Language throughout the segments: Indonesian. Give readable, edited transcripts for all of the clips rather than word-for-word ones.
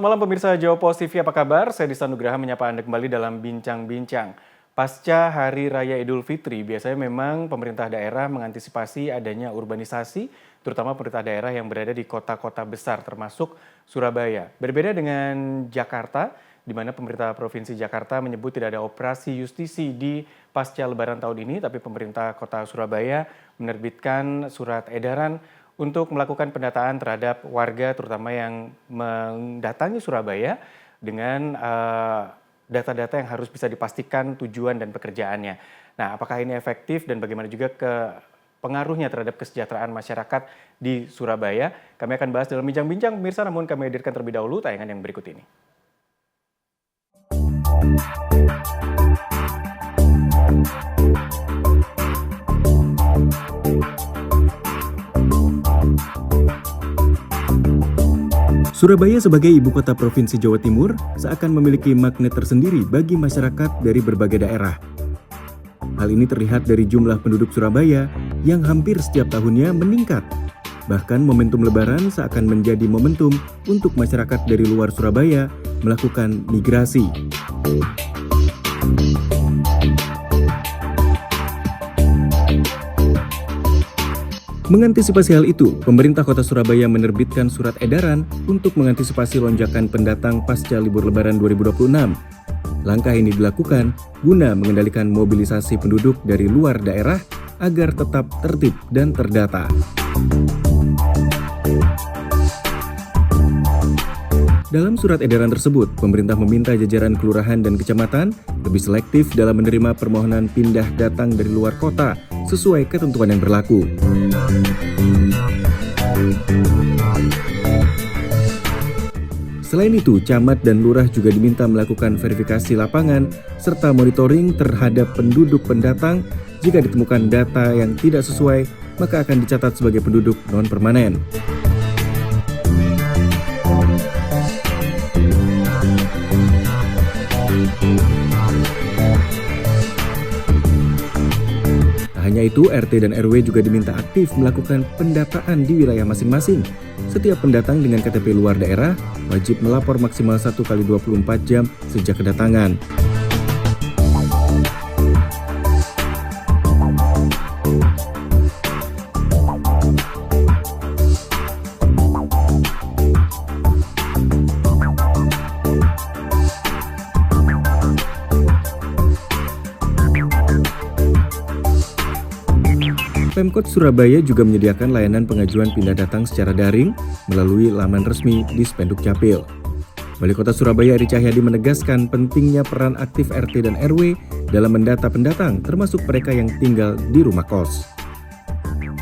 malam pemirsa Jawa Post TV, apa kabar? Saya Dista Nugraha menyapa Anda kembali dalam Bincang-Bincang. Pasca Hari Raya Idul Fitri, biasanya memang pemerintah daerah mengantisipasi adanya urbanisasi, terutama pemerintah daerah yang berada di kota-kota besar termasuk Surabaya. Berbeda dengan Jakarta, di mana pemerintah Provinsi Jakarta menyebut tidak ada operasi justisi di pasca Lebaran tahun ini, tapi pemerintah kota Surabaya menerbitkan surat edaran untuk melakukan pendataan terhadap warga terutama yang mendatangi Surabaya dengan data-data yang harus bisa dipastikan tujuan dan pekerjaannya. Nah, apakah ini efektif dan bagaimana juga pengaruhnya terhadap kesejahteraan masyarakat di Surabaya? Kami akan bahas dalam bincang-bincang pemirsa, namun kami hadirkan terlebih dahulu tayangan yang berikut ini. Surabaya sebagai ibu kota Provinsi Jawa Timur seakan memiliki magnet tersendiri bagi masyarakat dari berbagai daerah. Hal ini terlihat dari jumlah penduduk Surabaya yang hampir setiap tahunnya meningkat. Bahkan momentum Lebaran seakan menjadi momentum untuk masyarakat dari luar Surabaya melakukan migrasi. Mengantisipasi hal itu, pemerintah kota Surabaya menerbitkan surat edaran untuk mengantisipasi lonjakan pendatang pasca libur Lebaran 2026. Langkah ini dilakukan guna mengendalikan mobilisasi penduduk dari luar daerah agar tetap tertib dan terdata. Dalam surat edaran tersebut, pemerintah meminta jajaran kelurahan dan kecamatan lebih selektif dalam menerima permohonan pindah datang dari luar kota sesuai ketentuan yang berlaku. Selain itu, camat dan lurah juga diminta melakukan verifikasi lapangan serta monitoring terhadap penduduk pendatang. Jika ditemukan data yang tidak sesuai, maka akan dicatat sebagai penduduk non-permanen. Hanya itu, RT dan RW juga diminta aktif melakukan pendataan di wilayah masing-masing. Setiap pendatang dengan KTP luar daerah wajib melapor maksimal 1 kali 24 jam sejak kedatangan. Pemkot Surabaya juga menyediakan layanan pengajuan pindah datang secara daring melalui laman resmi di Spenduk Capil. Wali Kota Surabaya Eri Cahyadi menegaskan pentingnya peran aktif RT dan RW dalam mendata pendatang, termasuk mereka yang tinggal di rumah kos.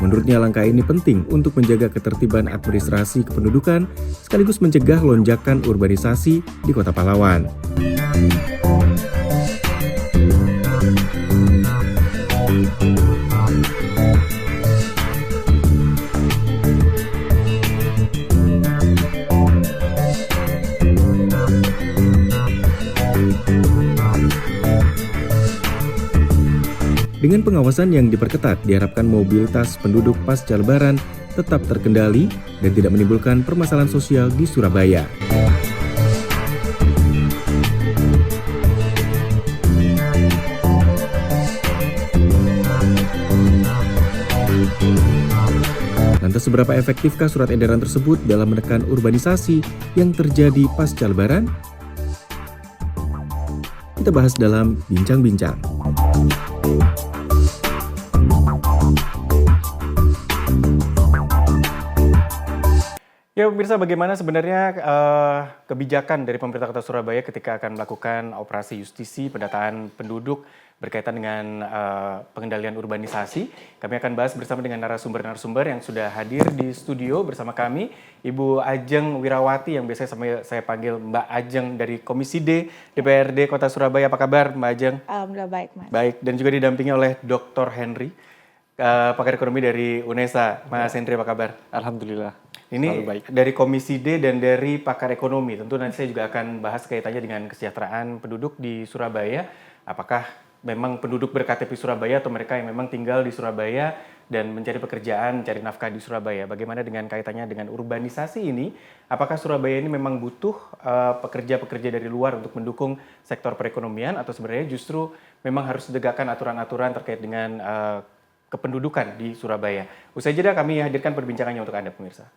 Menurutnya langkah ini penting untuk menjaga ketertiban administrasi kependudukan sekaligus mencegah lonjakan urbanisasi di Kota Pahlawan. Dengan pengawasan yang diperketat, diharapkan mobilitas penduduk pasca Lebaran tetap terkendali dan tidak menimbulkan permasalahan sosial di Surabaya. Lantas seberapa efektifkah surat edaran tersebut dalam menekan urbanisasi yang terjadi pasca Lebaran? Kita bahas dalam Bincang-Bincang. Ya pemirsa, bagaimana sebenarnya kebijakan dari pemerintah Kota Surabaya ketika akan melakukan operasi justisi pendataan penduduk berkaitan dengan pengendalian urbanisasi? Kami akan bahas bersama dengan narasumber-narasumber yang sudah hadir di studio bersama kami. Ibu Ajeng Wirawati yang biasanya saya panggil Mbak Ajeng dari Komisi D DPRD Kota Surabaya. Apa kabar Mbak Ajeng? Alhamdulillah baik, Mas. Baik, dan juga didampingi oleh Dr. Henry, pakar ekonomi dari UNESA. Mas Henry, apa kabar? Alhamdulillah. Ini dari Komisi D dan dari pakar ekonomi. Tentu nanti saya juga akan bahas kaitannya dengan kesejahteraan penduduk di Surabaya. Apakah memang penduduk ber-KTP Surabaya atau mereka yang memang tinggal di Surabaya dan mencari pekerjaan, mencari nafkah di Surabaya. Bagaimana dengan kaitannya dengan urbanisasi ini? Apakah Surabaya ini memang butuh pekerja-pekerja dari luar untuk mendukung sektor perekonomian atau sebenarnya justru memang harus ditegakkan aturan-aturan terkait dengan kependudukan di Surabaya? Usai jeda kami hadirkan perbincangannya untuk Anda pemirsa.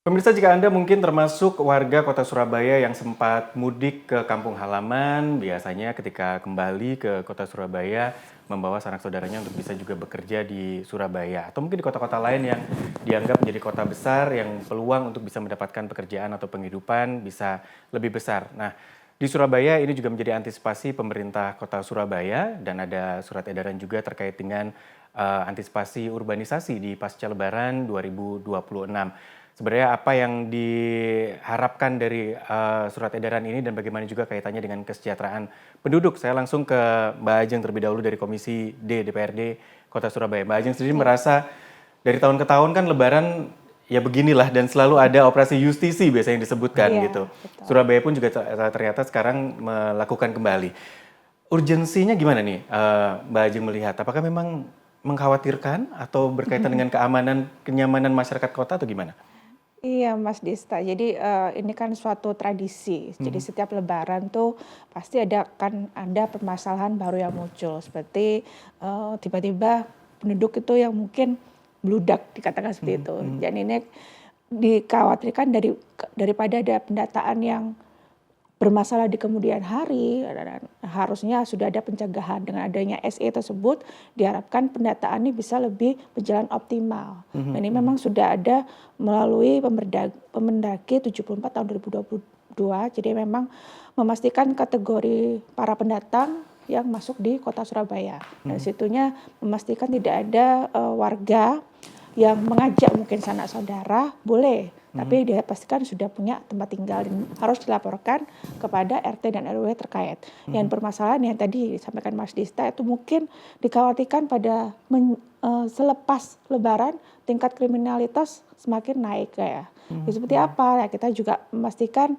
Pemirsa, jika Anda mungkin termasuk warga kota Surabaya yang sempat mudik ke kampung halaman, biasanya ketika kembali ke kota Surabaya membawa sanak saudaranya untuk bisa juga bekerja di Surabaya. Atau mungkin di kota-kota lain yang dianggap menjadi kota besar yang peluang untuk bisa mendapatkan pekerjaan atau penghidupan bisa lebih besar. Nah, di Surabaya ini juga menjadi antisipasi pemerintah kota Surabaya dan ada surat edaran juga terkait dengan antisipasi urbanisasi di pasca Lebaran 2026. Sebenarnya apa yang diharapkan dari surat edaran ini dan bagaimana juga kaitannya dengan kesejahteraan penduduk? Saya langsung ke Mbak Ajeng terlebih dahulu dari Komisi D DPRD Kota Surabaya. Mbak Ajeng sendiri merasa dari tahun ke tahun kan Lebaran ya beginilah dan selalu ada operasi justisi biasanya yang disebutkan gitu. Betul. Surabaya pun juga ternyata sekarang melakukan kembali. Urgensinya gimana nih Mbak Ajeng melihat? Apakah memang mengkhawatirkan atau berkaitan dengan keamanan, kenyamanan masyarakat kota atau gimana? Iya Mas Dista, jadi ini kan suatu tradisi. Jadi setiap Lebaran tuh pasti akan ada permasalahan baru yang muncul. Seperti tiba-tiba penduduk itu yang mungkin bludak dikatakan seperti itu. Dan ini dikhawatirkan daripada ada pendataan yang bermasalah di kemudian hari, dan harusnya sudah ada pencegahan. Dengan adanya SE tersebut diharapkan pendataan ini bisa lebih berjalan optimal. Dan ini memang sudah ada melalui Permendagri 74 tahun 2022, jadi memang memastikan kategori para pendatang yang masuk di kota Surabaya. Dan situnya memastikan tidak ada warga yang mengajak mungkin sanak saudara, boleh. Tapi dia pastikan sudah punya tempat tinggal dan harus dilaporkan kepada RT dan RW terkait. Yang permasalahan yang tadi disampaikan Mas Dista itu mungkin dikhawatirkan pada selepas Lebaran tingkat kriminalitas semakin naik ya. Seperti apa? Ya, kita juga memastikan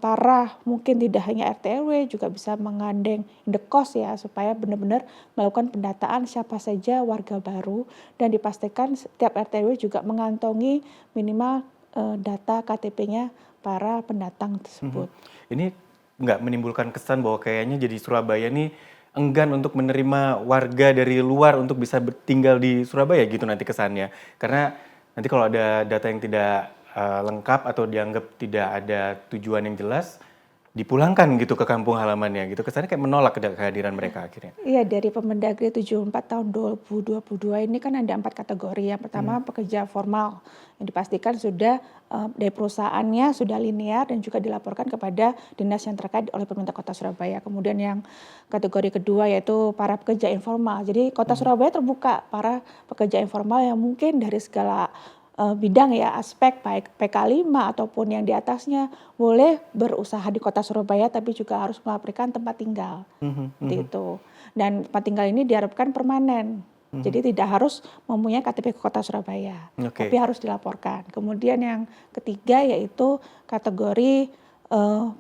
para mungkin tidak hanya RT RW juga bisa menggandeng indekos ya supaya benar-benar melakukan pendataan siapa saja warga baru dan dipastikan setiap RT RW juga mengantongi minimal data KTP-nya para pendatang tersebut. Ini nggak menimbulkan kesan bahwa kayaknya jadi Surabaya nih enggan untuk menerima warga dari luar untuk bisa tinggal di Surabaya gitu nanti kesannya. Karena nanti kalau ada data yang tidak lengkap atau dianggap tidak ada tujuan yang jelas, dipulangkan gitu ke kampung halamannya gitu. Kesannya kayak menolak kehadiran mereka akhirnya. Iya, dari Permendagri 74 tahun 2022 ini kan ada 4 kategori. Yang pertama pekerja formal yang dipastikan sudah dari perusahaannya sudah linear dan juga dilaporkan kepada dinas yang terkait oleh pemerintah Kota Surabaya. Kemudian yang kategori kedua yaitu para pekerja informal. Jadi Kota Surabaya terbuka para pekerja informal yang mungkin dari segala bidang ya, aspek baik PK 5 ataupun yang di atasnya boleh berusaha di kota Surabaya tapi juga harus melaporkan tempat tinggal. Seperti itu. Dan tempat tinggal ini diharapkan permanen. Jadi tidak harus mempunyai KTP ke kota Surabaya, tapi harus dilaporkan. Kemudian yang ketiga yaitu kategori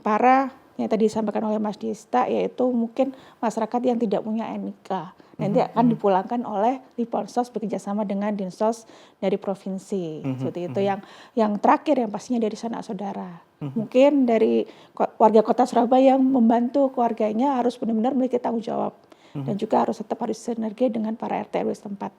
para yang tadi disampaikan oleh Mas Dista, yaitu mungkin masyarakat yang tidak punya NIK. Nanti akan dipulangkan oleh Liponsos bekerjasama dengan Dinsos dari provinsi. Seperti itu. Yang terakhir yang pastinya dari sanak saudara. Mungkin dari warga kota Surabaya yang membantu keluarganya harus benar-benar memiliki tanggung jawab. Dan juga harus tetap sinergi dengan para RT RW setempat.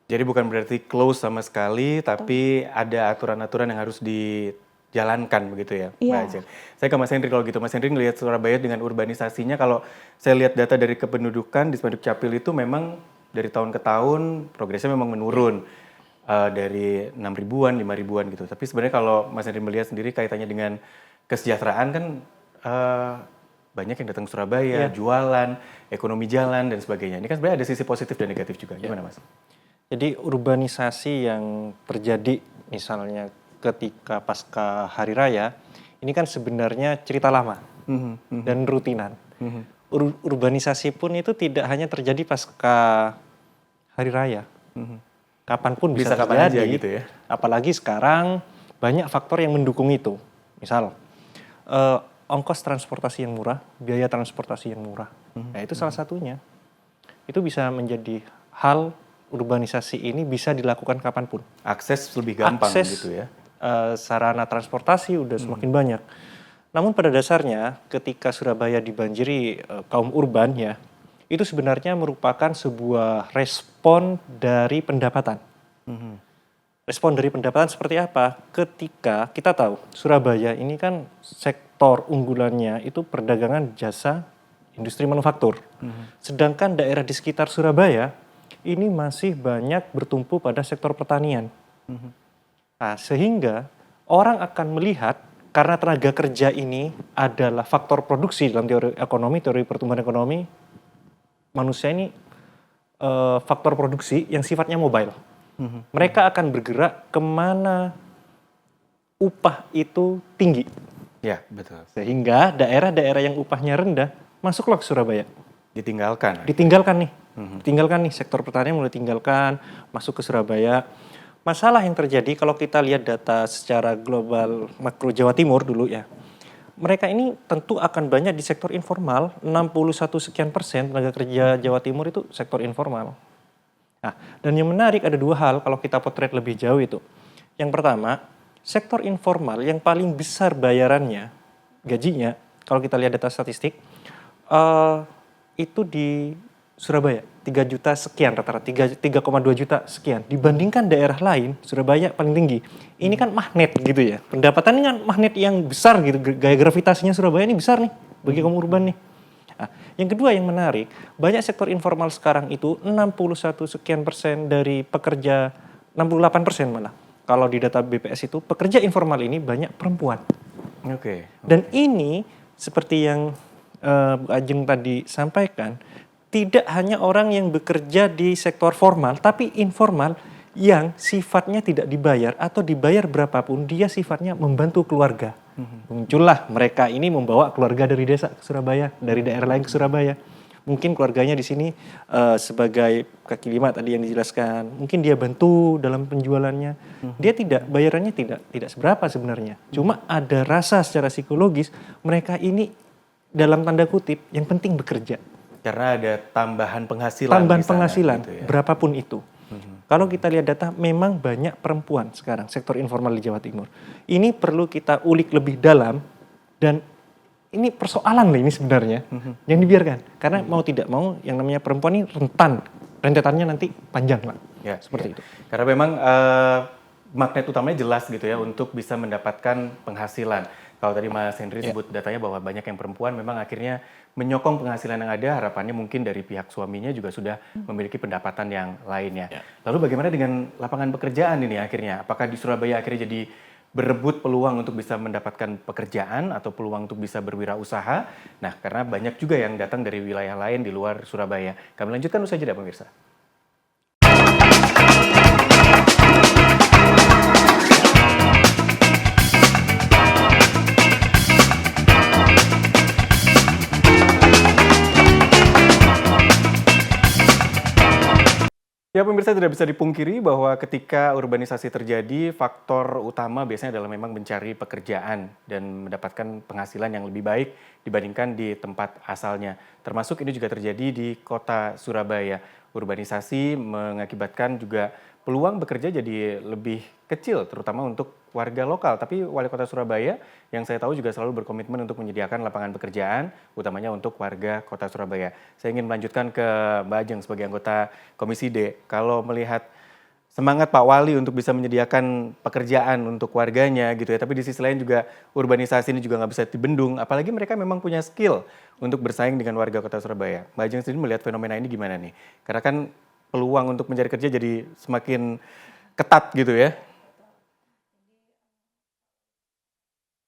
Jadi bukan berarti close sama sekali, tapi ada aturan-aturan yang harus dijalankan begitu ya, Mbak Ajeng. Saya ke Mas Henry kalau gitu. Mas Henry ngelihat Surabaya dengan urbanisasinya, kalau saya lihat data dari kependudukan di Spenduk Capil itu memang dari tahun ke tahun progresnya memang menurun. Dari 6 ribuan, 5 ribuan gitu. Tapi sebenarnya kalau Mas Henry melihat sendiri kaitannya dengan kesejahteraan kan banyak yang datang ke Surabaya, jualan, ekonomi jalan dan sebagainya. Ini kan sebenarnya ada sisi positif dan negatif juga. Gimana Mas? Jadi urbanisasi yang terjadi misalnya ketika pasca Hari Raya, ini kan sebenarnya cerita lama dan rutinan. urbanisasi pun itu tidak hanya terjadi pasca hari raya. Kapanpun bisa kapan terjadi. aja gitu ya. Apalagi sekarang banyak faktor yang mendukung itu. Misal ongkos transportasi yang murah, biaya transportasi yang murah. Nah, itu salah satunya. Itu bisa menjadi hal urbanisasi ini bisa dilakukan kapanpun. Akses lebih gampang Akses, gitu ya. sarana transportasi udah semakin banyak. Namun pada dasarnya ketika Surabaya dibanjiri kaum urban ya, itu sebenarnya merupakan sebuah respon dari pendapatan. Respon dari pendapatan seperti apa? Ketika kita tahu Surabaya ini kan sektor unggulannya itu perdagangan jasa industri manufaktur. Sedangkan daerah di sekitar Surabaya ini masih banyak bertumpu pada sektor pertanian. Nah, sehingga orang akan melihat karena tenaga kerja ini adalah faktor produksi dalam teori ekonomi, teori pertumbuhan ekonomi, manusia ini faktor produksi yang sifatnya mobile. Mereka akan bergerak kemana upah itu tinggi. Ya, betul. Sehingga daerah-daerah yang upahnya rendah masuklah ke Surabaya. Ditinggalkan. Ditinggalkan nih, sektor pertanian mulai tinggalkan, masuk ke Surabaya. Masalah yang terjadi kalau kita lihat data secara global makro Jawa Timur dulu ya. Mereka ini tentu akan banyak di sektor informal, 61% tenaga kerja Jawa Timur itu sektor informal. Nah, dan yang menarik ada dua hal kalau kita potret lebih jauh itu. Yang pertama, sektor informal yang paling besar bayarannya, gajinya, kalau kita lihat data statistik, itu di Surabaya, 3 juta sekian rata-rata, 3,2 juta sekian. Dibandingkan daerah lain, Surabaya paling tinggi. Ini kan magnet gitu ya. Pendapatan ini kan magnet yang besar gitu, gaya gravitasinya Surabaya ini besar nih bagi kaum urban nih. Nah, yang kedua yang menarik, banyak sektor informal sekarang itu 61 sekian persen dari pekerja, 68% malah. Kalau di data BPS itu pekerja informal ini banyak perempuan. Oke. Dan ini seperti yang Bu Ajeng tadi sampaikan, tidak hanya orang yang bekerja di sektor formal, tapi informal yang sifatnya tidak dibayar atau dibayar berapapun, dia sifatnya membantu keluarga. Muncullah mereka ini membawa keluarga dari desa ke Surabaya, dari daerah lain ke Surabaya. Mungkin keluarganya di sini sebagai kaki lima tadi yang dijelaskan. Mungkin dia bantu dalam penjualannya. Dia bayarannya tidak seberapa sebenarnya. Cuma ada rasa secara psikologis mereka ini dalam tanda kutip yang penting bekerja. Karena ada tambahan penghasilan. Tambahan di sana, penghasilan gitu ya. berapapun itu. Kalau kita lihat data, memang banyak perempuan sekarang sektor informal di Jawa Timur. Ini perlu kita ulik lebih dalam dan ini persoalan loh ini sebenarnya yang dibiarkan. Karena mau tidak mau yang namanya perempuan ini rentetannya nanti panjang lah. Ya, seperti itu. Karena memang magnet utamanya jelas gitu ya untuk bisa mendapatkan penghasilan. Kalau tadi Mas Henry sebut datanya bahwa banyak yang perempuan memang akhirnya menyokong penghasilan yang ada, harapannya mungkin dari pihak suaminya juga sudah memiliki pendapatan yang lainnya. Lalu bagaimana dengan lapangan pekerjaan ini akhirnya? Apakah di Surabaya akhirnya jadi berebut peluang untuk bisa mendapatkan pekerjaan atau peluang untuk bisa berwirausaha? Nah, karena banyak juga yang datang dari wilayah lain di luar Surabaya. Kami lanjutkan usai jeda pemirsa. Ya pemirsa, tidak bisa dipungkiri bahwa ketika urbanisasi terjadi, faktor utama biasanya adalah memang mencari pekerjaan dan mendapatkan penghasilan yang lebih baik dibandingkan di tempat asalnya. Termasuk ini juga terjadi di kota Surabaya. Urbanisasi mengakibatkan juga peluang bekerja jadi lebih kecil, terutama untuk warga lokal. Tapi Wali Kota Surabaya yang saya tahu juga selalu berkomitmen untuk menyediakan lapangan pekerjaan, utamanya untuk warga Kota Surabaya. Saya ingin melanjutkan ke Mbak Ajeng sebagai anggota Komisi D. Kalau melihat semangat Pak Wali untuk bisa menyediakan pekerjaan untuk warganya gitu ya, tapi di sisi lain juga urbanisasi ini juga nggak bisa dibendung, apalagi mereka memang punya skill untuk bersaing dengan warga Kota Surabaya. Mbak Ajeng sendiri melihat fenomena ini gimana nih? Karena kan peluang untuk mencari kerja jadi semakin ketat gitu ya.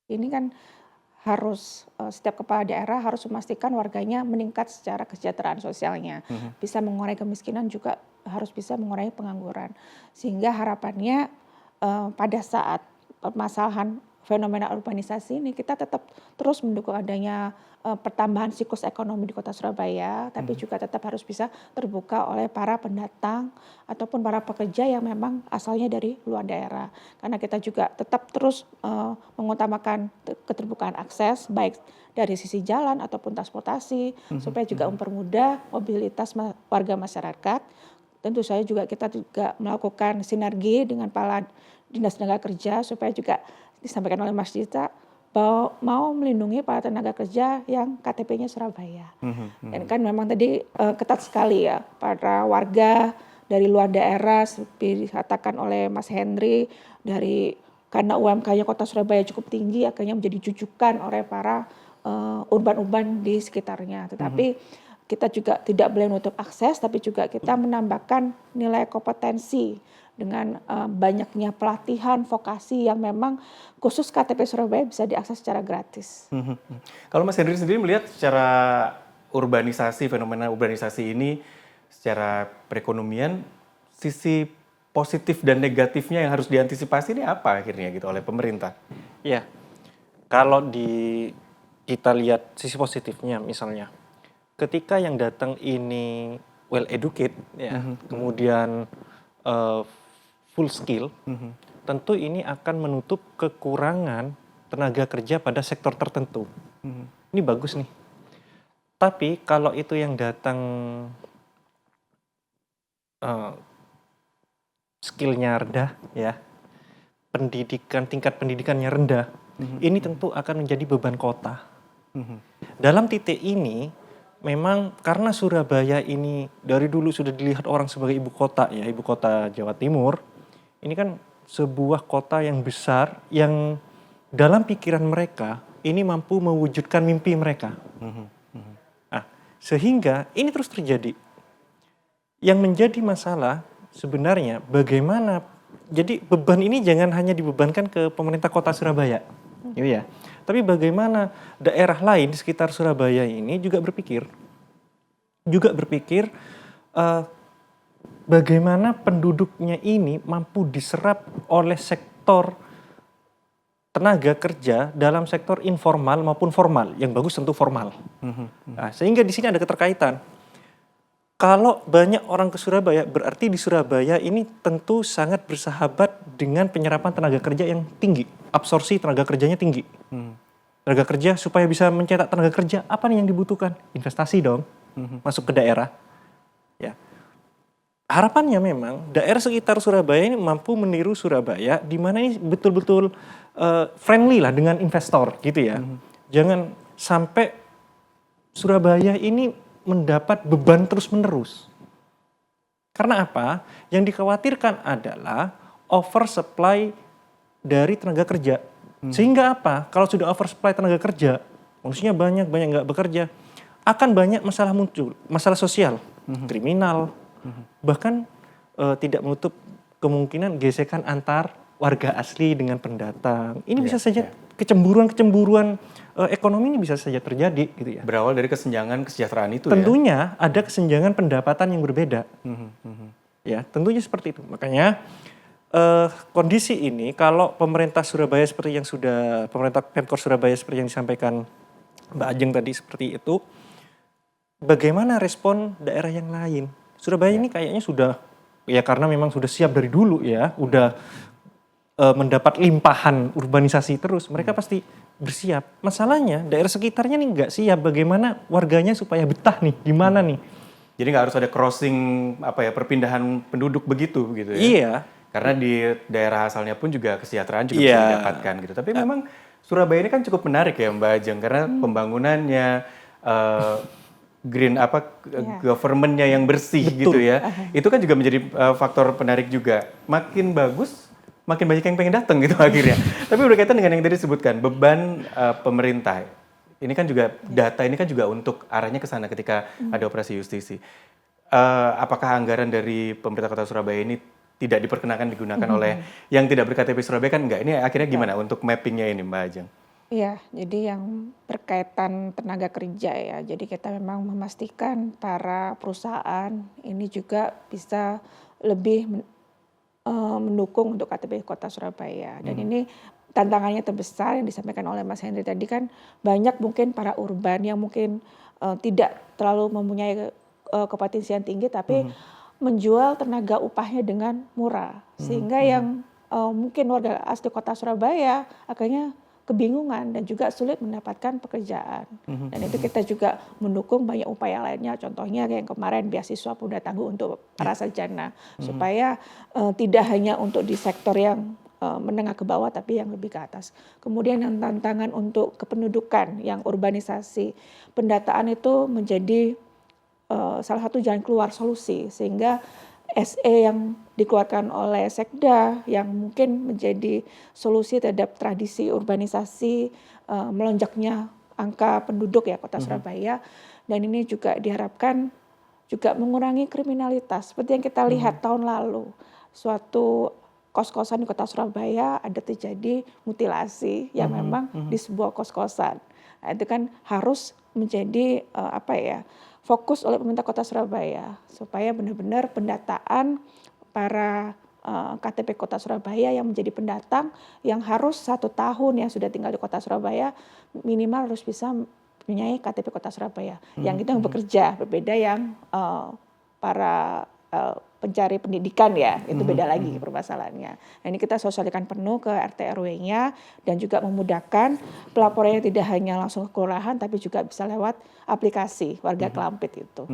Ini kan harus setiap kepala daerah harus memastikan warganya meningkat secara kesejahteraan sosialnya, bisa mengurangi kemiskinan, juga harus bisa mengurangi pengangguran. Sehingga harapannya pada saat permasalahan fenomena urbanisasi ini kita tetap terus mendukung adanya pertambahan siklus ekonomi di Kota Surabaya, tapi juga tetap harus bisa terbuka oleh para pendatang ataupun para pekerja yang memang asalnya dari luar daerah. Karena kita juga tetap terus mengutamakan keterbukaan akses baik dari sisi jalan ataupun transportasi supaya juga mempermudah mobilitas warga masyarakat. Tentu saya juga kita juga melakukan sinergi dengan para dinas tenaga kerja supaya juga disampaikan oleh Mas Dita bahwa mau melindungi para tenaga kerja yang KTP-nya Surabaya. Dan kan memang tadi ketat sekali ya para warga dari luar daerah seperti dikatakan oleh Mas Henry karena UMK-nya Kota Surabaya cukup tinggi akhirnya menjadi jujukan oleh para urban-urban di sekitarnya. Tetapi kita juga tidak boleh menutup akses, tapi juga kita menambahkan nilai kompetensi dengan banyaknya pelatihan vokasi yang memang khusus KTP Surabaya bisa diakses secara gratis. Kalau Mas Henry sendiri melihat secara fenomena urbanisasi ini secara perekonomian, sisi positif dan negatifnya yang harus diantisipasi ini apa akhirnya gitu oleh pemerintah? Ya, kalau kita lihat sisi positifnya misalnya, ketika yang datang ini well educated, ya, kemudian full skill, tentu ini akan menutup kekurangan tenaga kerja pada sektor tertentu. Ini bagus nih. Tapi kalau itu yang datang skillnya rendah, ya, tingkat pendidikannya rendah, ini tentu akan menjadi beban kota. Dalam titik ini, memang karena Surabaya ini dari dulu sudah dilihat orang sebagai ibu kota, ya, ibu kota Jawa Timur. Ini kan sebuah kota yang besar yang dalam pikiran mereka ini mampu mewujudkan mimpi mereka. Nah, sehingga ini terus terjadi. Yang menjadi masalah sebenarnya bagaimana, jadi beban ini jangan hanya dibebankan ke pemerintah Kota Surabaya, gitu ya. Tapi bagaimana daerah lain di sekitar Surabaya ini juga berpikir bagaimana penduduknya ini mampu diserap oleh sektor tenaga kerja dalam sektor informal maupun formal. Yang bagus tentu formal. Nah, sehingga di sini ada keterkaitan. Kalau banyak orang ke Surabaya, berarti di Surabaya ini tentu sangat bersahabat dengan penyerapan tenaga kerja yang tinggi. Absorpsi tenaga kerjanya tinggi. Tenaga kerja supaya bisa mencetak tenaga kerja, apa nih yang dibutuhkan? Investasi dong, masuk ke daerah. Ya. Harapannya memang daerah sekitar Surabaya ini mampu meniru Surabaya, di mana ini betul-betul friendly lah dengan investor gitu ya. Jangan sampai Surabaya ini mendapat beban terus-menerus. Karena apa? Yang dikhawatirkan adalah oversupply dari tenaga kerja. Sehingga apa? Kalau sudah oversupply tenaga kerja, manusia banyak nggak bekerja, akan banyak masalah muncul, masalah sosial, kriminal, bahkan tidak menutup kemungkinan gesekan antar warga asli dengan pendatang. Ini bisa saja kecemburuan ekonomi ini bisa saja terjadi gitu ya. Berawal dari kesenjangan kesejahteraan itu. Tentunya ada kesenjangan pendapatan yang berbeda. Ya, tentunya seperti itu. Makanya kondisi ini kalau pemerintah Surabaya seperti yang sudah pemerintah Pemkor Surabaya seperti yang disampaikan Mbak Ajeng tadi seperti itu, bagaimana respon daerah yang lain? Surabaya ini kayaknya sudah, ya karena memang sudah siap dari dulu ya, udah mendapat limpahan urbanisasi terus, mereka pasti bersiap. Masalahnya daerah sekitarnya nih nggak siap, bagaimana warganya supaya betah nih, gimana nih? Jadi nggak harus ada crossing perpindahan penduduk begitu gitu ya? Iya. Karena di daerah asalnya pun juga kesejahteraan juga bisa didapatkan gitu. Tapi memang Surabaya ini kan cukup menarik ya Mbak Ajeng, karena pembangunannya green government-nya yang bersih. Betul. Gitu ya. Itu kan juga menjadi faktor penarik juga. Makin bagus, makin banyak yang pengen datang gitu akhirnya. Tapi berkaitan dengan yang tadi disebutkan, beban pemerintah. Ini kan juga data ini kan juga untuk arahnya ke sana ketika ada operasi justisi. Apakah anggaran dari pemerintah Kota Surabaya ini tidak diperkenakan digunakan oleh yang tidak ber-KTP Surabaya kan enggak? Ini akhirnya gimana untuk mappingnya ini Mbak Ajeng? Iya, jadi yang berkaitan tenaga kerja ya. Jadi kita memang memastikan para perusahaan ini juga bisa lebih mendukung untuk KTP Kota Surabaya. Dan ini tantangannya terbesar yang disampaikan oleh Mas Henry tadi kan banyak mungkin para urban yang mungkin tidak terlalu mempunyai kompetensi yang tinggi tapi menjual tenaga upahnya dengan murah sehingga yang mungkin warga asli kota Surabaya akhirnya kebingungan dan juga sulit mendapatkan pekerjaan. Dan itu kita juga mendukung banyak upaya lainnya, contohnya yang kemarin beasiswa Bunda Tangguh untuk para sarjana, supaya tidak hanya untuk di sektor yang menengah ke bawah tapi yang lebih ke atas. Kemudian yang tantangan untuk kependudukan yang urbanisasi, pendataan itu menjadi salah satu jalan keluar solusi sehingga SE yang dikeluarkan oleh Sekda yang mungkin menjadi solusi terhadap tradisi urbanisasi melonjaknya angka penduduk ya kota Surabaya, dan ini juga diharapkan juga mengurangi kriminalitas seperti yang kita lihat tahun lalu suatu kos-kosan di kota Surabaya ada terjadi mutilasi yang memang di sebuah kos-kosan. Nah, itu kan harus menjadi fokus oleh pemerintah kota Surabaya supaya benar-benar pendataan para KTP kota Surabaya yang menjadi pendatang yang harus 1 tahun yang sudah tinggal di kota Surabaya minimal harus bisa mempunyai KTP kota Surabaya. Yang itu yang bekerja, berbeda yang para pencari pendidikan ya, itu beda lagi permasalahannya. Nah, ini kita sosialisasikan penuh ke RT RW-nya dan juga memudahkan pelaporannya tidak hanya langsung ke kelurahan tapi juga bisa lewat aplikasi Warga Kelampit itu.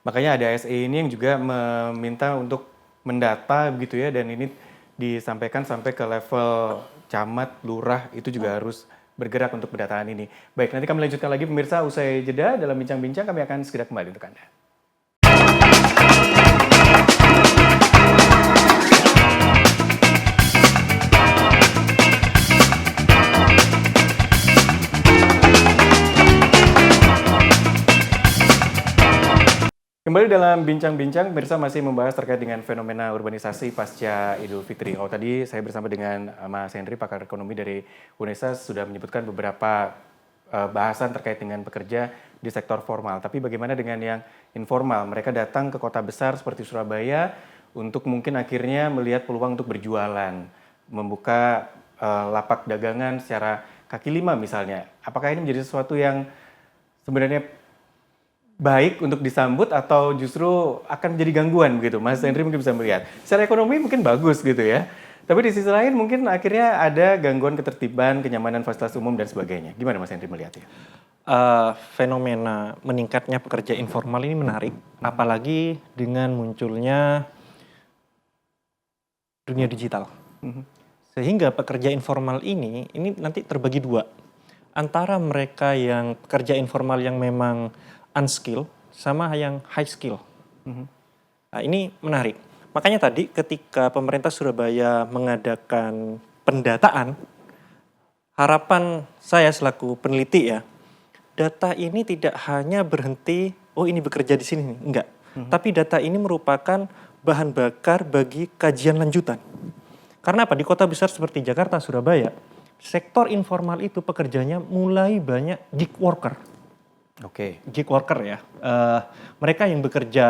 Makanya ada SE ini yang juga meminta untuk mendata begitu ya, dan ini disampaikan sampai ke level camat, lurah itu juga harus bergerak untuk pendataan ini. Baik, nanti kami lanjutkan lagi pemirsa usai jeda dalam bincang-bincang, kami akan segera kembali untuk Anda. Kembali dalam bincang-bincang, pemirsa masih membahas terkait dengan fenomena urbanisasi pasca Idul Fitri. Oh, tadi saya bersama dengan Mas Henry, pakar ekonomi dari UNESA, sudah menyebutkan beberapa bahasan terkait dengan pekerja di sektor formal. Tapi bagaimana dengan yang informal? Mereka datang ke kota besar seperti Surabaya untuk mungkin akhirnya melihat peluang untuk berjualan, membuka lapak dagangan secara kaki lima misalnya. Apakah ini menjadi sesuatu yang sebenarnya baik untuk disambut atau justru akan menjadi gangguan begitu? Mas Henry mungkin bisa melihat. Secara ekonomi mungkin bagus gitu ya. Tapi di sisi lain mungkin akhirnya ada gangguan ketertiban, kenyamanan fasilitas umum dan sebagainya. Gimana Mas Henry melihatnya? Fenomena meningkatnya pekerja informal ini menarik, apalagi dengan munculnya dunia digital. Sehingga pekerja informal ini nanti terbagi dua. Antara mereka yang pekerja informal yang memang unskill sama yang high skill. Nah, ini menarik. Makanya tadi ketika pemerintah Surabaya mengadakan pendataan, harapan saya selaku peneliti ya, data ini tidak hanya berhenti, oh ini bekerja di sini, enggak. Tapi data ini merupakan bahan bakar bagi kajian lanjutan. Karena apa? Di kota besar seperti Jakarta, Surabaya, sektor informal itu pekerjanya mulai banyak gig worker. Gig worker ya, mereka yang bekerja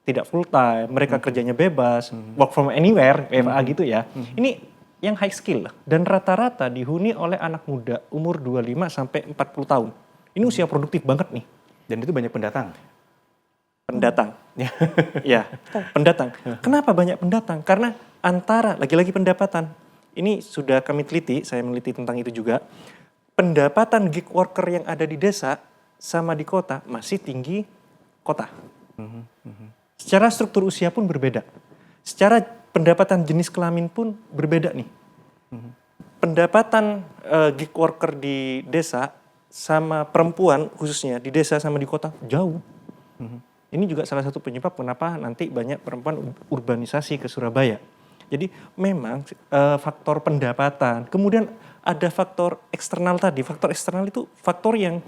tidak full time, mereka kerjanya bebas, work from anywhere, WFA gitu ya. Ini yang high skill dan rata-rata dihuni oleh anak muda umur 25 sampai 40 tahun. Ini usia produktif banget nih. Dan itu banyak pendatang? Pendatang. Ya, pendatang. Kenapa banyak pendatang? Karena antara, lagi-lagi pendapatan, ini sudah kami teliti, saya meneliti tentang itu juga, pendapatan gig worker yang ada di desa sama di kota masih tinggi kota. Secara struktur usia pun berbeda. Secara pendapatan jenis kelamin pun berbeda nih. Pendapatan gig worker di desa sama perempuan khususnya di desa sama di kota jauh. Ini juga salah satu penyebab kenapa nanti banyak perempuan urbanisasi ke Surabaya. Jadi memang faktor pendapatan, kemudian ada faktor eksternal tadi. Faktor eksternal itu faktor yang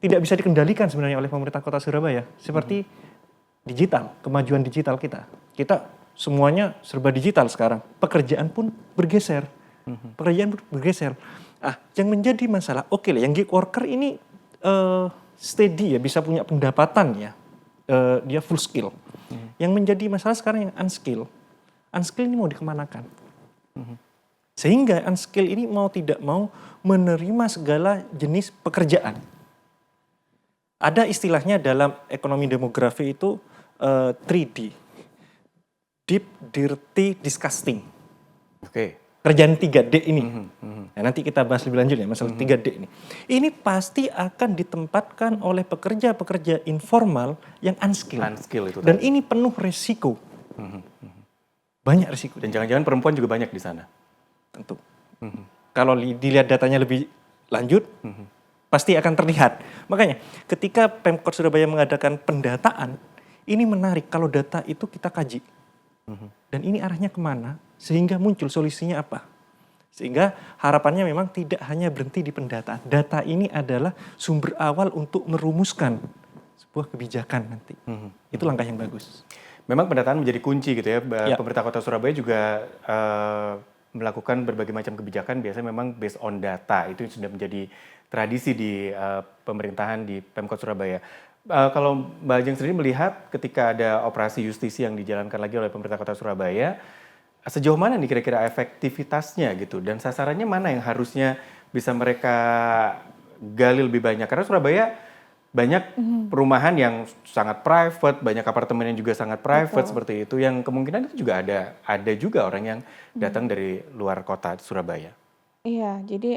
tidak bisa dikendalikan sebenarnya oleh pemerintah kota Surabaya. Seperti digital, kemajuan digital kita. Kita semuanya serba digital sekarang. Pekerjaan pun bergeser. Yang menjadi masalah, oke lah, yang gig worker ini steady ya, bisa punya pendapatan ya. Dia full skill. Yang menjadi masalah sekarang yang unskill. Unskill ini mau dikemanakan? Sehingga unskill ini mau tidak mau menerima segala jenis pekerjaan. Ada istilahnya dalam ekonomi demografi itu 3D. Deep, dirty, disgusting. Oke. Kerjaan 3D ini. Nah, nanti kita bahas lebih lanjut ya masalah 3D ini. Ini pasti akan ditempatkan oleh pekerja-pekerja informal yang unskilled. Unskill itu Dan tadi. ini penuh resiko. Banyak resiko. Dan jangan-jangan perempuan juga banyak di sana. Tentu. Kalau dilihat datanya lebih lanjut, pasti akan terlihat. Makanya ketika Pemkot Surabaya mengadakan pendataan, ini menarik kalau data itu kita kaji. Dan ini arahnya kemana, sehingga muncul solusinya apa. Sehingga harapannya memang tidak hanya berhenti di pendataan. Data ini adalah sumber awal untuk merumuskan sebuah kebijakan nanti. Itu langkah yang bagus. Memang pendataan menjadi kunci gitu ya. Ya. Pemerintah Kota Surabaya juga melakukan berbagai macam kebijakan biasanya memang based on data. Itu sudah menjadi tradisi di pemerintahan di Pemkot Surabaya. Kalau Mbak Ajeng sendiri melihat ketika ada operasi justisi yang dijalankan lagi oleh pemerintah Kota Surabaya, sejauh mana nih kira-kira efektivitasnya gitu dan sasarannya mana yang harusnya bisa mereka gali lebih banyak? Karena Surabaya banyak perumahan yang sangat private, banyak apartemen yang juga sangat private seperti itu, yang kemungkinan itu juga ada juga orang yang datang dari luar kota Surabaya. Iya, jadi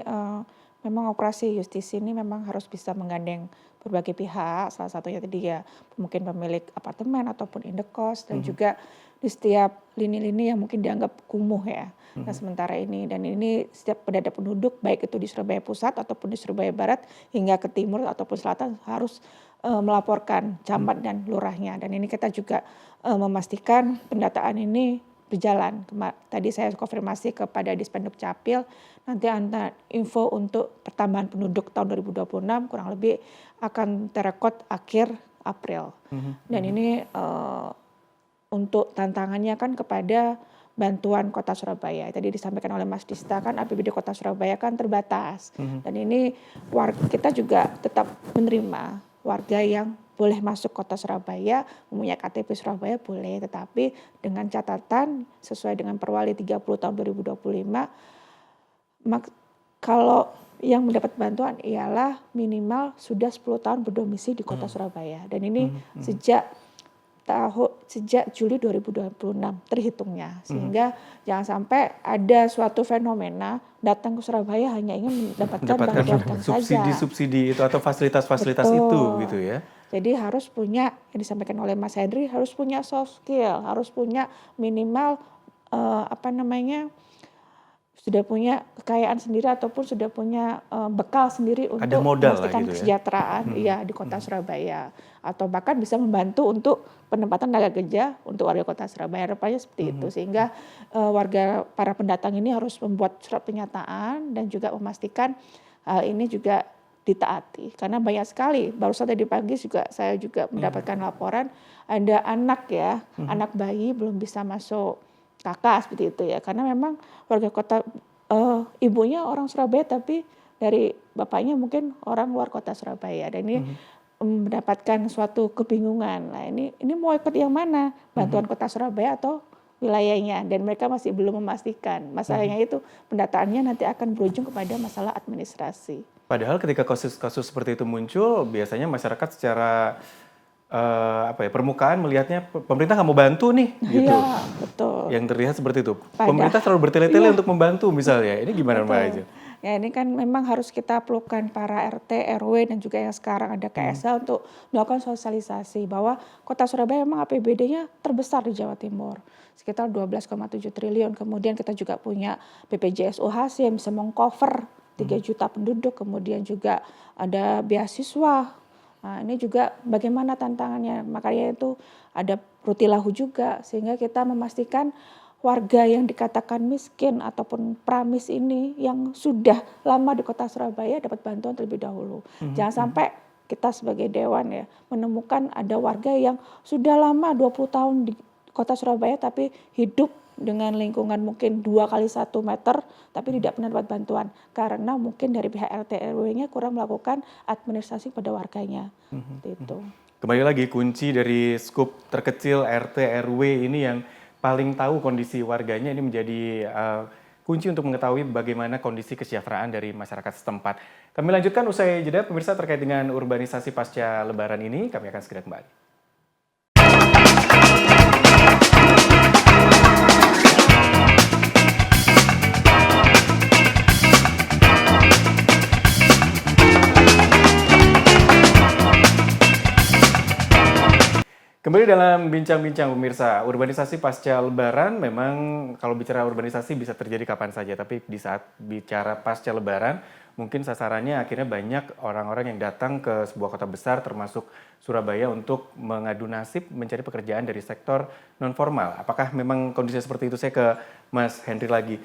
memang operasi justisi ini memang harus bisa menggandeng berbagai pihak, salah satunya tadi ya mungkin pemilik apartemen ataupun indekos dan juga di setiap lini-lini yang mungkin dianggap kumuh ya. Nah sementara ini dan ini setiap padat penduduk baik itu di Surabaya Pusat ataupun di Surabaya Barat hingga ke timur ataupun selatan harus melaporkan camat dan lurahnya dan ini kita juga memastikan pendataan ini berjalan. Tadi saya konfirmasi kepada Dispenduk Capil, nanti info untuk pertambahan penduduk tahun 2026 kurang lebih akan terekod akhir April. Dan ini untuk tantangannya kan kepada bantuan Kota Surabaya. Tadi disampaikan oleh Mas Dista kan APBD Kota Surabaya kan terbatas. Dan ini kita juga tetap menerima warga yang boleh masuk Kota Surabaya, mempunyai KTP Surabaya boleh, tetapi dengan catatan sesuai dengan Perwali 30 tahun 2025, kalau yang mendapat bantuan ialah minimal sudah 10 tahun berdomisili di Kota Surabaya. Dan ini sejak Juli 2026 terhitungnya, sehingga jangan sampai ada suatu fenomena datang ke Surabaya hanya ingin mendapatkan bantuan saja. Subsidi itu atau fasilitas-fasilitas itu gitu ya. Jadi harus punya, yang disampaikan oleh Mas Henry, harus punya soft skill, harus punya minimal sudah punya kekayaan sendiri ataupun sudah punya bekal sendiri untuk memastikan gitu kesejahteraan di Kota Surabaya, atau bahkan bisa membantu untuk penempatan tenaga kerja untuk warga Kota Surabaya. Harapannya seperti itu, sehingga para pendatang ini harus membuat surat pernyataan dan juga memastikan hal ini juga ditaati, karena banyak sekali. Barusan tadi pagi saya juga mendapatkan laporan ada anak bayi belum bisa masuk KK seperti itu ya, karena memang warga kota ibunya orang Surabaya tapi dari bapaknya mungkin orang luar Kota Surabaya dan ini mendapatkan suatu kebingungan. Nah ini mau ikut yang mana, bantuan Kota Surabaya atau wilayahnya, dan mereka masih belum memastikan. Masalahnya itu pendataannya nanti akan berujung kepada masalah administrasi. Padahal ketika kasus-kasus seperti itu muncul, biasanya masyarakat secara permukaan melihatnya pemerintah nggak mau bantu nih, gitu. Iya, betul. Yang terlihat seperti itu. Pemerintah selalu bertele-tele untuk membantu misalnya. Ini gimana Mbak Ajeng? Ya ini kan memang harus kita perlukan para RT, RW dan juga yang sekarang ada KSA untuk melakukan sosialisasi bahwa Kota Surabaya memang APBD-nya terbesar di Jawa Timur, sekitar 12,7 triliun. Kemudian kita juga punya BPJS UHC yang bisa mengcover 3 juta penduduk, kemudian juga ada beasiswa. Nah ini juga bagaimana tantangannya, makanya itu ada rutilahu juga, sehingga kita memastikan warga yang dikatakan miskin ataupun pramis ini yang sudah lama di Kota Surabaya dapat bantuan terlebih dahulu. Jangan sampai kita sebagai dewan ya menemukan ada warga yang sudah lama 20 tahun di Kota Surabaya tapi hidup dengan lingkungan mungkin 2 kali 1 meter tapi tidak pernah dapat bantuan karena mungkin dari pihak RT RW-nya kurang melakukan administrasi pada warganya. Itu. Kembali lagi kunci dari skup terkecil RT RW ini yang paling tahu kondisi warganya, ini menjadi kunci untuk mengetahui bagaimana kondisi kesejahteraan dari masyarakat setempat. Kami lanjutkan usai jeda, pemirsa, terkait dengan urbanisasi pasca Lebaran ini. Kami akan segera kembali. Kembali dalam bincang-bincang pemirsa, urbanisasi pasca Lebaran memang kalau bicara urbanisasi bisa terjadi kapan saja, tapi di saat bicara pasca Lebaran mungkin sasarannya akhirnya banyak orang-orang yang datang ke sebuah kota besar termasuk Surabaya untuk mengadu nasib mencari pekerjaan dari sektor non-formal. Apakah memang kondisinya seperti itu? Saya ke Mas Henry lagi.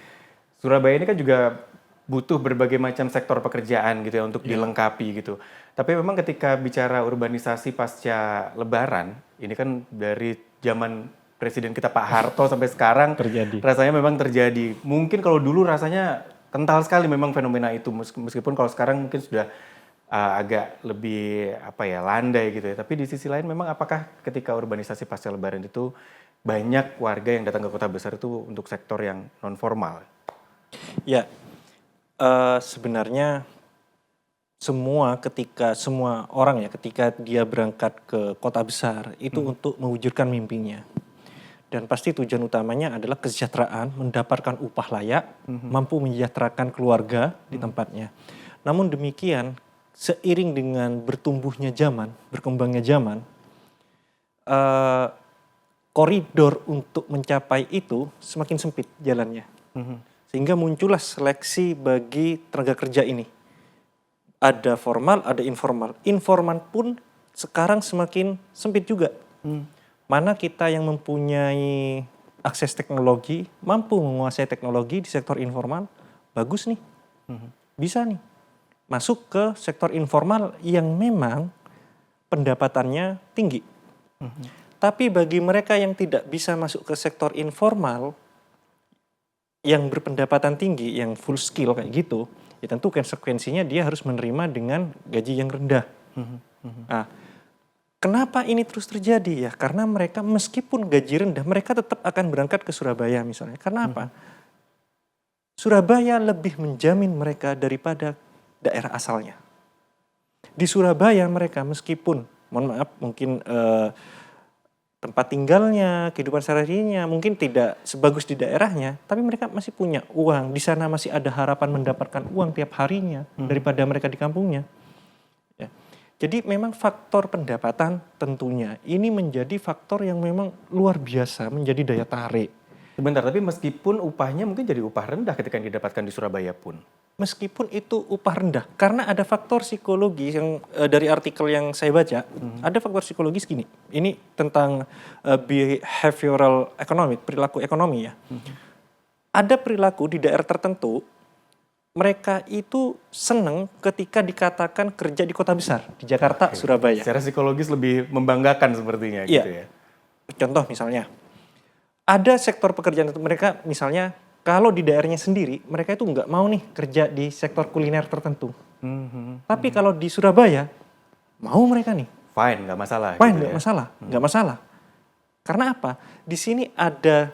Surabaya ini kan juga butuh berbagai macam sektor pekerjaan gitu ya untuk dilengkapi gitu. Tapi memang ketika bicara urbanisasi pasca Lebaran, ini kan dari zaman Presiden kita Pak Harto sampai sekarang Terjadi. rasanya memang terjadi. Mungkin kalau dulu rasanya kental sekali memang fenomena itu, meskipun kalau sekarang mungkin sudah agak lebih landai gitu ya. Tapi di sisi lain memang apakah ketika urbanisasi pasca Lebaran itu banyak warga yang datang ke kota besar itu untuk sektor yang non formal? Ya, sebenarnya semua orang ya ketika dia berangkat ke kota besar itu untuk mewujudkan mimpinya. Dan pasti tujuan utamanya adalah kesejahteraan, mendapatkan upah layak, mampu mensejahterakan keluarga di tempatnya. Namun demikian, seiring dengan bertumbuhnya zaman, berkembangnya zaman, koridor untuk mencapai itu semakin sempit jalannya. Sehingga muncullah seleksi bagi tenaga kerja ini. Ada formal, ada informal. Informal pun sekarang semakin sempit juga. Mana kita yang mempunyai akses teknologi, mampu menguasai teknologi di sektor informal, bagus nih. Bisa nih. Masuk ke sektor informal yang memang pendapatannya tinggi. Tapi bagi mereka yang tidak bisa masuk ke sektor informal, yang berpendapatan tinggi, yang full skill kayak gitu, ya tentu konsekuensinya dia harus menerima dengan gaji yang rendah. Nah, kenapa ini terus terjadi ya? Karena mereka meskipun gaji rendah, mereka tetap akan berangkat ke Surabaya misalnya. Karena apa? Surabaya lebih menjamin mereka daripada daerah asalnya. Di Surabaya mereka meskipun, mohon maaf, mungkin tempat tinggalnya, kehidupan sehari-harinya mungkin tidak sebagus di daerahnya, tapi mereka masih punya uang. Di sana masih ada harapan mendapatkan uang tiap harinya daripada mereka di kampungnya. Ya. Jadi memang faktor pendapatan tentunya ini menjadi faktor yang memang luar biasa, menjadi daya tarik. Sebentar, tapi meskipun upahnya mungkin jadi upah rendah ketika yang didapatkan di Surabaya pun. Meskipun itu upah rendah, karena ada faktor psikologi yang dari artikel yang saya baca, ada faktor psikologis gini. Ini tentang behavioral economic, perilaku ekonomi ya. Ada perilaku di daerah tertentu, mereka itu senang ketika dikatakan kerja di kota besar, di Jakarta, Surabaya. Secara psikologis lebih membanggakan sepertinya Iya. gitu ya. Contoh misalnya, ada sektor pekerjaan itu mereka misalnya, kalau di daerahnya sendiri, mereka itu nggak mau nih kerja di sektor kuliner tertentu. Tapi kalau di Surabaya, mau mereka nih. Fine, nggak masalah. Fine, gitu nggak ya. masalah, nggak masalah. Karena apa? Di sini ada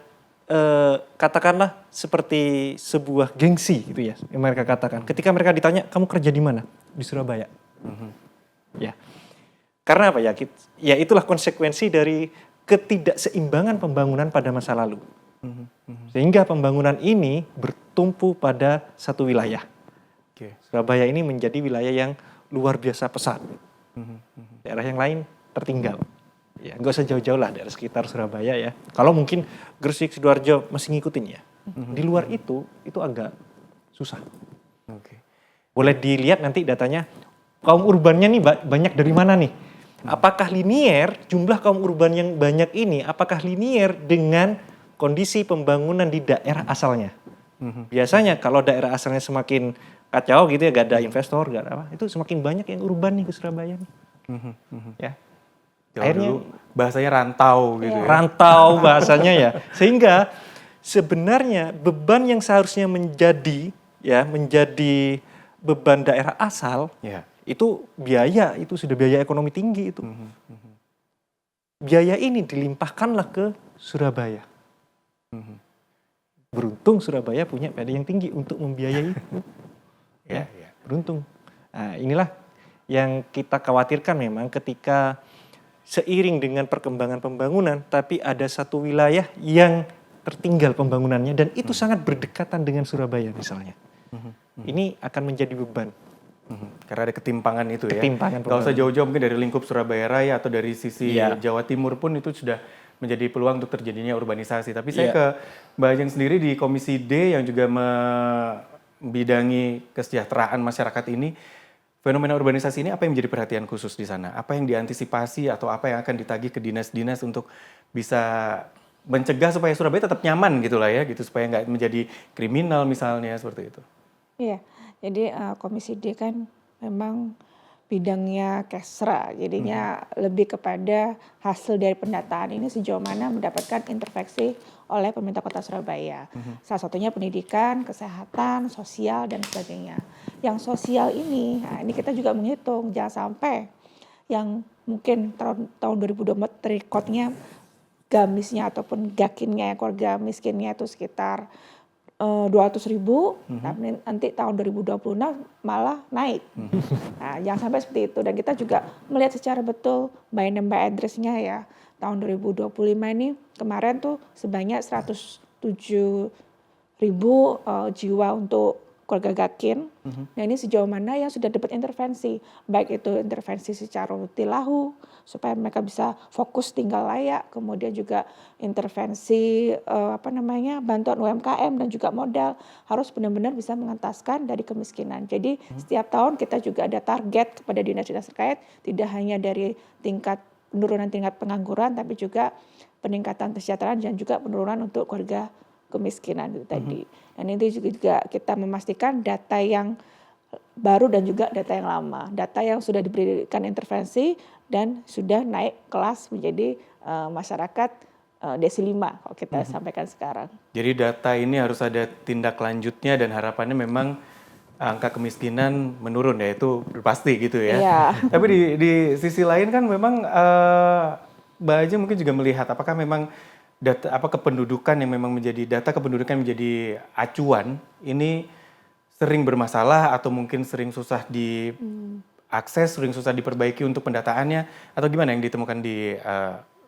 katakanlah seperti sebuah gengsi gitu ya, yang mereka katakan. Ketika mereka ditanya, kamu kerja di mana? Di Surabaya. Ya, karena apa ya? Ya itulah konsekuensi dari ketidakseimbangan pembangunan pada masa lalu. Sehingga pembangunan ini bertumpu pada satu wilayah. Surabaya ini menjadi wilayah yang luar biasa pesat. Daerah yang lain tertinggal. Ya, nggak usah jauh-jauh lah daerah sekitar Surabaya ya. Kalau mungkin Gresik, Sidoarjo masih ngikutin ya. Di luar itu agak susah. Boleh dilihat nanti datanya, kaum urbannya nih banyak dari mana nih? Apakah linier, jumlah kaum urban yang banyak ini, apakah linier dengan kondisi pembangunan di daerah asalnya? Biasanya kalau daerah asalnya semakin kacau gitu ya, gak ada investor, gak ada apa, itu semakin banyak yang urban nih ke Surabaya nih. Ya. Akhirnya bahasanya rantau gitu ya. Rantau bahasanya ya. Sehingga sebenarnya beban yang seharusnya menjadi beban daerah asal, itu biaya, itu sudah biaya ekonomi tinggi itu. Biaya ini dilimpahkanlah ke Surabaya. Beruntung Surabaya punya PAD yang tinggi untuk membiayai itu. Ya, Beruntung. Nah, inilah yang kita khawatirkan memang ketika seiring dengan perkembangan pembangunan, tapi ada satu wilayah yang tertinggal pembangunannya dan itu sangat berdekatan dengan Surabaya misalnya. Ini akan menjadi beban. Karena ada ketimpangan itu ya. Ketimpangan Kalau usah jauh-jauh mungkin dari lingkup Surabaya Raya atau dari sisi Iya. Jawa Timur pun itu sudah menjadi peluang untuk terjadinya urbanisasi. Tapi saya Iya. ke Mbak Ajeng sendiri di Komisi D yang juga membidangi kesejahteraan masyarakat ini, fenomena urbanisasi ini apa yang menjadi perhatian khusus di sana? Apa yang diantisipasi atau apa yang akan ditagih ke dinas-dinas untuk bisa mencegah supaya Surabaya tetap nyaman gitu lah ya, gitu supaya nggak menjadi kriminal misalnya seperti itu. Iya, jadi Komisi D kan memang bidangnya Kesra, jadinya lebih kepada hasil dari pendataan ini sejauh mana mendapatkan intervensi oleh pemerintah Kota Surabaya. Salah satunya pendidikan, kesehatan, sosial dan sebagainya. Yang sosial ini, nah ini kita juga menghitung jangan sampai yang mungkin tahun 2024 rekodnya gamisnya ataupun gakinnya keluarga miskinnya itu sekitar 200.000, tapi nanti tahun 2026 malah naik. Nah, jangan sampai seperti itu. Dan kita juga melihat secara betul by name by address-nya ya. Tahun 2025 ini kemarin tuh sebanyak 107.000 jiwa untuk keluarga gakin. Nah ini sejauh mana yang sudah dapat intervensi, baik itu intervensi secara tilahu supaya mereka bisa fokus tinggal layak, kemudian juga intervensi bantuan UMKM dan juga modal harus benar-benar bisa mengentaskan dari kemiskinan. Jadi setiap tahun kita juga ada target kepada dinas-dinas terkait, tidak hanya dari tingkat penurunan tingkat pengangguran, tapi juga peningkatan kesejahteraan dan juga penurunan untuk keluarga kemiskinan itu tadi. Dan ini juga kita memastikan data yang baru dan juga data yang lama. Data yang sudah diberikan intervensi dan sudah naik kelas menjadi masyarakat desi 5 kalau kita sampaikan sekarang. Jadi data ini harus ada tindak lanjutnya dan harapannya memang angka kemiskinan menurun ya, itu pasti gitu ya. Iya. Tapi di sisi lain kan memang Mbak Ajeng mungkin juga melihat apakah memang data kependudukan yang memang menjadi data kependudukan menjadi acuan ini sering bermasalah atau mungkin sering susah diakses, sering susah diperbaiki untuk pendataannya atau gimana yang ditemukan di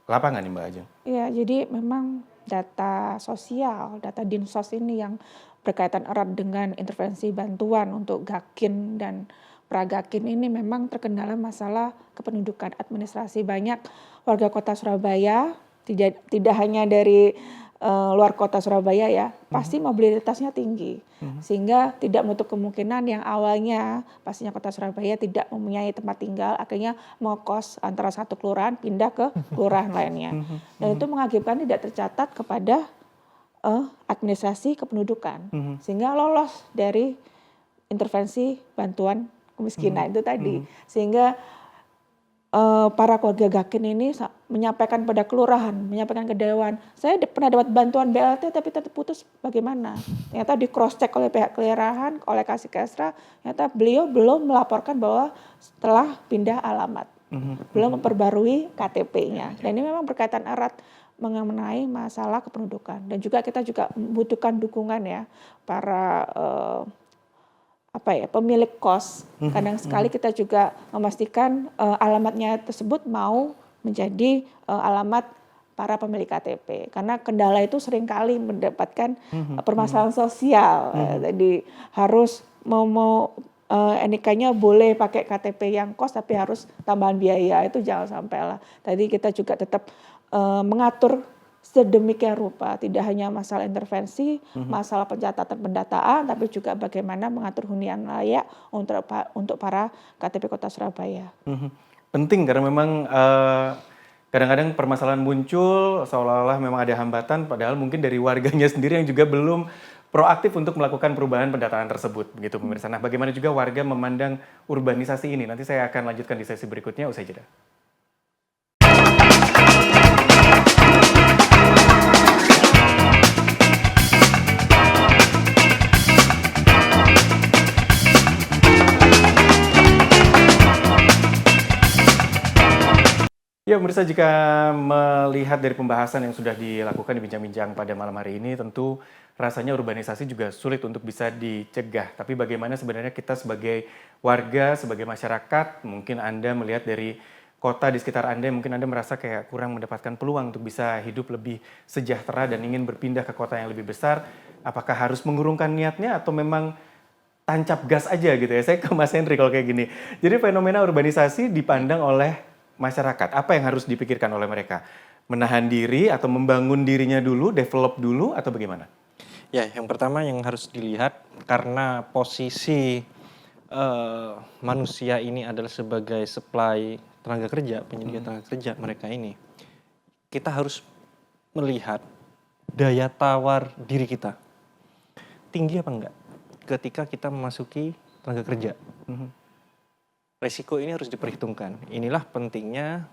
lapangan nih Mbak Ajeng? Iya, jadi memang data sosial, data Dinsos ini yang berkaitan erat dengan intervensi bantuan untuk gakin dan pragakin ini memang terkendala masalah kependudukan administrasi. Banyak warga kota Surabaya, tidak hanya dari luar kota Surabaya ya, pasti mobilitasnya tinggi. Sehingga tidak menutup kemungkinan yang awalnya pastinya kota Surabaya tidak mempunyai tempat tinggal, akhirnya mengkos antara satu kelurahan pindah ke kelurahan lainnya. Dan itu mengakibatkan tidak tercatat kepada administrasi kependudukan. Sehingga lolos dari intervensi bantuan kemiskinan itu tadi. Sehingga para keluarga gakin ini menyampaikan pada kelurahan, menyampaikan ke dewan, saya pernah dapat bantuan BLT tapi tetap putus, bagaimana? Ternyata di cross check oleh pihak kelurahan, oleh Kasih Kesra, ternyata beliau belum melaporkan bahwa setelah pindah alamat, belum memperbarui KTP-nya. Dan ini memang berkaitan erat mengenai masalah kependudukan. Dan juga kita juga membutuhkan dukungan ya para pemilik kos. Kadang sekali kita juga memastikan alamatnya tersebut mau menjadi alamat para pemilik KTP. Karena kendala itu seringkali mendapatkan permasalahan sosial. Jadi harus NIK-nya boleh pakai KTP yang kos tapi harus tambahan biaya, itu jangan sampai lah. Tadi kita juga tetap mengatur sedemikian rupa, tidak hanya masalah intervensi, masalah pencatatan pendataan, tapi juga bagaimana mengatur hunian layak untuk para KTP Kota Surabaya. Penting karena memang kadang-kadang permasalahan muncul seolah-olah memang ada hambatan, padahal mungkin dari warganya sendiri yang juga belum proaktif untuk melakukan perubahan pendataan tersebut, begitu pemirsa. Nah, bagaimana juga warga memandang urbanisasi ini? Nanti saya akan lanjutkan di sesi berikutnya, usai jeda. Ya, pemirsa, jika melihat dari pembahasan yang sudah dilakukan di bincang-bincang pada malam hari ini, tentu rasanya urbanisasi juga sulit untuk bisa dicegah. Tapi bagaimana sebenarnya kita sebagai warga, sebagai masyarakat, mungkin Anda melihat dari kota di sekitar Anda, mungkin Anda merasa kayak kurang mendapatkan peluang untuk bisa hidup lebih sejahtera dan ingin berpindah ke kota yang lebih besar. Apakah harus mengurungkan niatnya atau memang tancap gas aja gitu ya? Saya ke Mas Henry kalau kayak gini. Jadi fenomena urbanisasi dipandang oleh masyarakat. Apa yang harus dipikirkan oleh mereka? Menahan diri atau membangun dirinya dulu, develop dulu atau bagaimana? Ya, yang pertama yang harus dilihat karena posisi manusia ini adalah sebagai supply tenaga kerja, penyedia tenaga kerja mereka ini. Kita harus melihat daya tawar diri kita. Tinggi apa enggak ketika kita memasuki tenaga kerja. Resiko ini harus diperhitungkan. Inilah pentingnya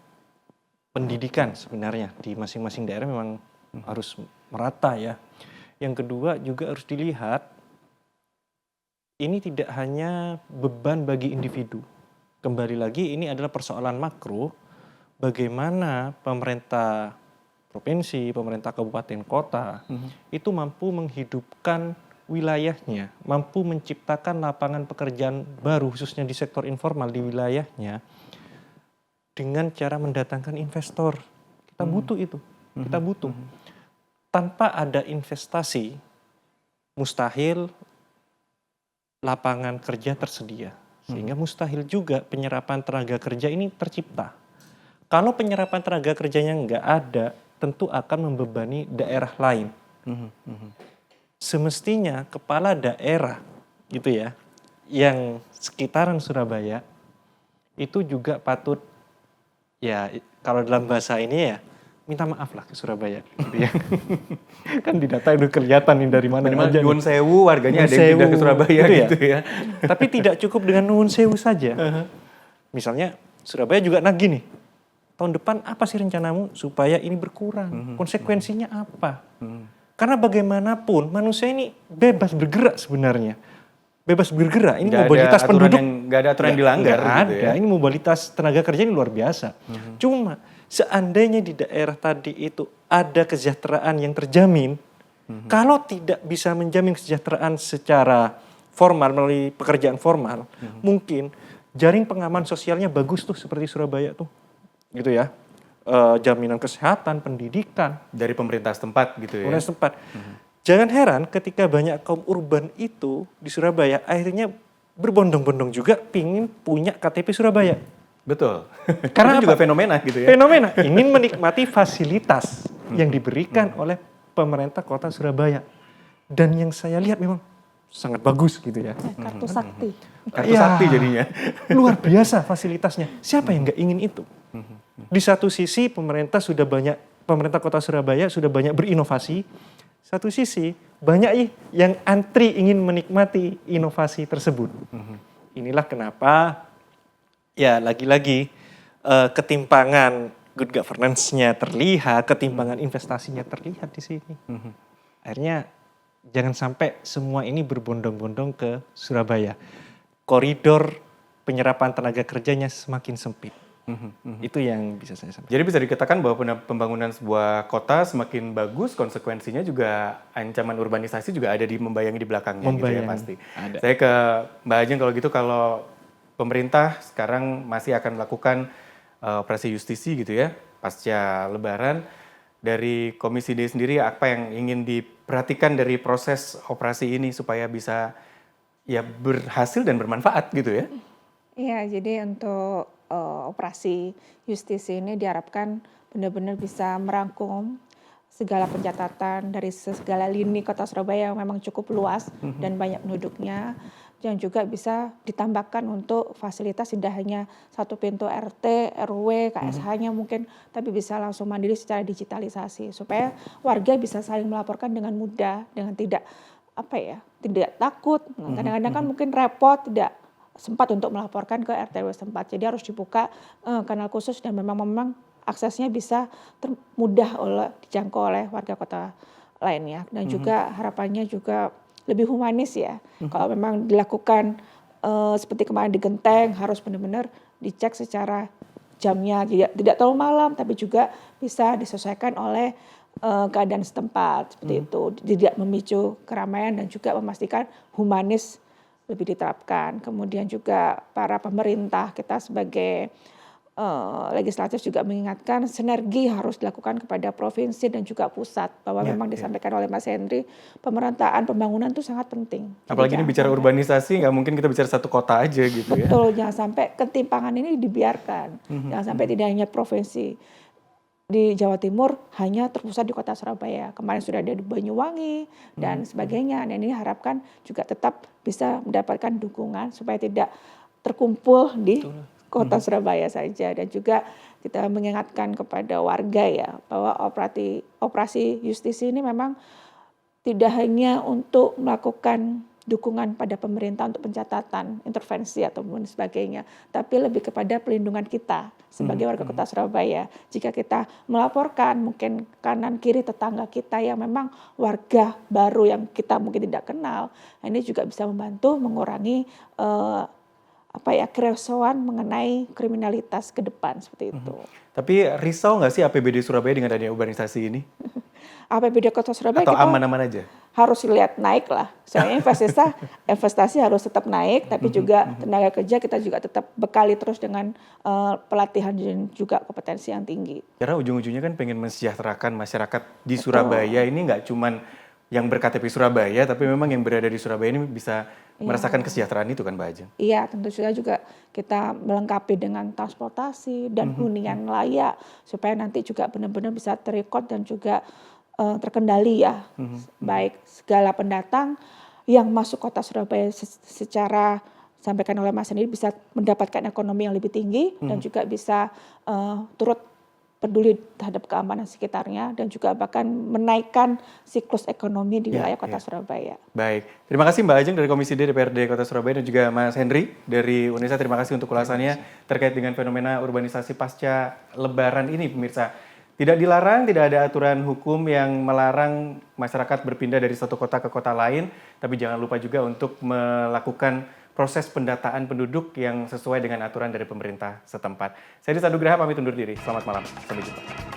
pendidikan sebenarnya di masing-masing daerah memang harus merata ya. Yang kedua juga harus dilihat ini tidak hanya beban bagi individu. Kembali lagi ini adalah persoalan makro bagaimana pemerintah provinsi, pemerintah kabupaten kota itu mampu menghidupkan wilayahnya, mampu menciptakan lapangan pekerjaan baru khususnya di sektor informal di wilayahnya dengan cara mendatangkan investor. Kita butuh itu. Kita butuh. Tanpa ada investasi mustahil lapangan kerja tersedia. Sehingga mustahil juga penyerapan tenaga kerja ini tercipta. Kalau penyerapan tenaga kerjanya nggak ada, tentu akan membebani daerah lain. Semestinya kepala daerah gitu ya, yang sekitaran Surabaya itu juga patut ya kalau dalam bahasa ini ya minta maaf lah ke Surabaya gitu ya. Kan di data itu kelihatan nih dari mana aja. Nyuwun sewu warganya ada yang pindah ke Surabaya gitu ya. Tapi tidak cukup dengan nuwun sewu saja. Misalnya Surabaya juga nagih nih. Tahun depan apa sih rencanamu supaya ini berkurang? Konsekuensinya apa? Karena bagaimanapun manusia ini bebas bergerak sebenarnya. Bebas bergerak. Ini mobilitas penduduk. Nggak ada aturan yang dilanggar. Nggak gitu ada. ya. Ini mobilitas tenaga kerja ini luar biasa. Cuma seandainya di daerah tadi itu ada kesejahteraan yang terjamin, kalau tidak bisa menjamin kesejahteraan secara formal melalui pekerjaan formal, mungkin jaring pengaman sosialnya bagus tuh seperti Surabaya tuh, gitu ya, jaminan kesehatan, pendidikan Dari pemerintah setempat gitu ya. pemerintah setempat. Jangan heran ketika banyak kaum urban itu di Surabaya akhirnya berbondong-bondong juga pingin punya KTP Surabaya. Betul. Karena itu juga apa? fenomena gitu ya. Fenomena ingin menikmati fasilitas yang diberikan oleh pemerintah kota Surabaya. Dan yang saya lihat memang sangat bagus gitu ya. Kartu sakti. Kartu Ya, sakti jadinya. luar biasa fasilitasnya. Siapa yang nggak ingin itu? Di satu sisi pemerintah kota Surabaya sudah banyak berinovasi. Satu sisi banyak yang antri ingin menikmati inovasi tersebut. Inilah kenapa ya lagi-lagi ketimpangan good governance-nya terlihat, ketimpangan investasinya terlihat di sini. Akhirnya jangan sampai semua ini berbondong-bondong ke Surabaya. Koridor penyerapan tenaga kerjanya semakin sempit. Itu yang bisa saya sampaikan. Jadi bisa dikatakan bahwa pembangunan sebuah kota semakin bagus, konsekuensinya juga ancaman urbanisasi juga ada di membayangi di belakangnya gitu ya pasti. Ada. Saya ke Mbak Ajeng kalau gitu, kalau pemerintah sekarang masih akan melakukan operasi justisi gitu ya pasca Lebaran, dari Komisi D sendiri apa yang ingin diperhatikan dari proses operasi ini supaya bisa ya berhasil dan bermanfaat gitu ya? Iya, jadi untuk operasi justisi ini diharapkan benar-benar bisa merangkum segala pencatatan dari segala lini kota Surabaya yang memang cukup luas dan banyak penduduknya, yang juga bisa ditambahkan untuk fasilitas tidak hanya satu pintu RT, RW, KSH-nya mungkin, tapi bisa langsung mandiri secara digitalisasi supaya warga bisa saling melaporkan dengan mudah, dengan tidak tidak takut. Kadang-kadang kan mungkin repot, tidak sempat untuk melaporkan ke RT RW setempat. Jadi harus dibuka kanal khusus dan memang aksesnya bisa mudah dijangkau oleh warga kota lainnya. Dan juga harapannya juga lebih humanis ya. Kalau memang dilakukan seperti kemarin di Genteng, harus benar-benar dicek secara jamnya, tidak terlalu malam, tapi juga bisa disesuaikan oleh keadaan setempat seperti itu, tidak memicu keramaian dan juga memastikan humanis lebih diterapkan. Kemudian juga para pemerintah kita sebagai legislatif juga mengingatkan sinergi harus dilakukan kepada provinsi dan juga pusat, bahwa memang disampaikan oleh Mas Henry, pemerataan pembangunan itu sangat penting. Apalagi ini bicara urbanisasi, nggak mungkin kita bicara satu kota aja gitu ya. Betul, jangan sampai ketimpangan ini dibiarkan. Jangan sampai tidak hanya provinsi di Jawa Timur hanya terpusat di kota Surabaya. Kemarin sudah ada di Banyuwangi dan sebagainya. Dan ini harapkan juga tetap bisa mendapatkan dukungan supaya tidak terkumpul di kota Surabaya saja. Dan juga kita mengingatkan kepada warga ya bahwa operasi justisi ini memang tidak hanya untuk melakukan dukungan pada pemerintah untuk pencatatan, intervensi ataupun sebagainya, tapi lebih kepada pelindungan kita sebagai warga kota Surabaya. Jika kita melaporkan mungkin kanan kiri tetangga kita yang memang warga baru yang kita mungkin tidak kenal, ini juga bisa membantu mengurangi kerisauan mengenai kriminalitas ke depan seperti itu. Tapi risau nggak sih APBD Surabaya dengan adanya urbanisasi ini? APBD Kota Surabaya Atau kita aman-aman aja? harus lihat naik lah. Soalnya investasi harus tetap naik, tapi juga tenaga kerja kita juga tetap bekali terus dengan pelatihan dan juga kompetensi yang tinggi. Karena ujung-ujungnya kan pengen mensejahterakan masyarakat di Surabaya ini nggak cuman yang berKTP Surabaya, tapi memang yang berada di Surabaya ini bisa merasakan kesejahteraan itu kan Mbak Ajeng? Iya, tentu saja juga kita melengkapi dengan transportasi dan hunian layak supaya nanti juga benar-benar bisa terrecord dan juga terkendali ya. Baik segala pendatang yang masuk kota Surabaya secara sampaikan oleh Mas sendiri bisa mendapatkan ekonomi yang lebih tinggi dan juga bisa turut peduli terhadap keamanan sekitarnya dan juga bahkan menaikkan siklus ekonomi di wilayah kota Surabaya. Baik, terima kasih Mbak Ajeng dari Komisi D DPRD Kota Surabaya dan juga Mas Henry dari UNESA. Terima kasih untuk ulasannya terkait dengan fenomena urbanisasi pasca Lebaran ini, pemirsa. Tidak dilarang, tidak ada aturan hukum yang melarang masyarakat berpindah dari satu kota ke kota lain, tapi jangan lupa juga untuk melakukan proses pendataan penduduk yang sesuai dengan aturan dari pemerintah setempat. Saya Disa Nugraha pamit undur diri. Selamat malam. Sampai jumpa.